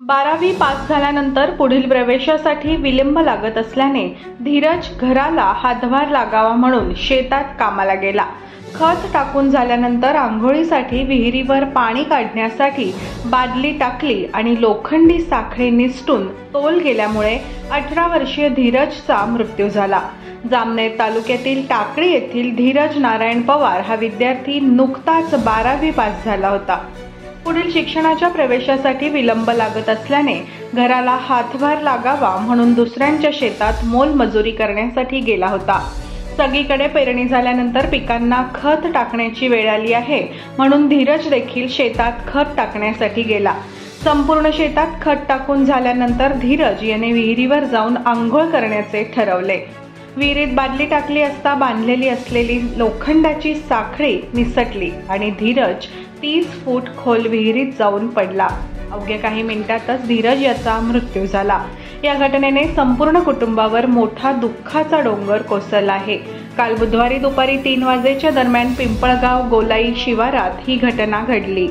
12वी पास झाल्यानंतर पुढील प्रवेशासाठी विलंब लागत असल्याने धीरज घराला हातभार लागावा म्हणून शेतात कामाला गेला। खत टाकून झाल्यानंतर आंघोळीसाठी विहिरीवर पाणी काढण्यासाठी बादली टाकली आणि लोखंडी साखळी निसटून तोल गेल्यामुळे 18 वर्षीय धीरजचा मृत्यू झाला। जामनेर तालुक्यातील टाकळी येथील धीरज नारायण पवार हा विद्यार्थी नुकताच 12वी पास झाला होता। पुढील शिक्षणाच्या प्रवेशासाठी विलंब लागत असल्याने घराला हातभार लागावा म्हणून दुसऱ्यांच्या शेतात मोलमजुरी करण्यासाठी गेला होता। सगळीकडे पेरणी झाल्यानंतर पिकांना खत टाकण्याची वेळ आली आहे म्हणून धीरज देखील शेतात खत टाकण्यासाठी गेला। संपूर्ण शेतात खत टाकून झाल्यानंतर धीरज याने विहिरीवर जाऊन आंघोळ करण्याचे ठरवले। विहिरीत बादली टाकली असता बांधलेली असलेली लोखंडाची साखळी निसटली आणि धीरज 30 फूट खोल विहिरीत जाऊन पडला। अवघ्या काही मिनिटातच धीरज याचा मृत्यू झाला। या घटनेने संपूर्ण कुटुंबावर मोठा दुःखाचा डोंगर कोसळला आहे। काल बुधवारी दुपारी 3 वाजेच्या दरम्यान पिंपळगाव गोलाई शिवारात ही घटना घडली।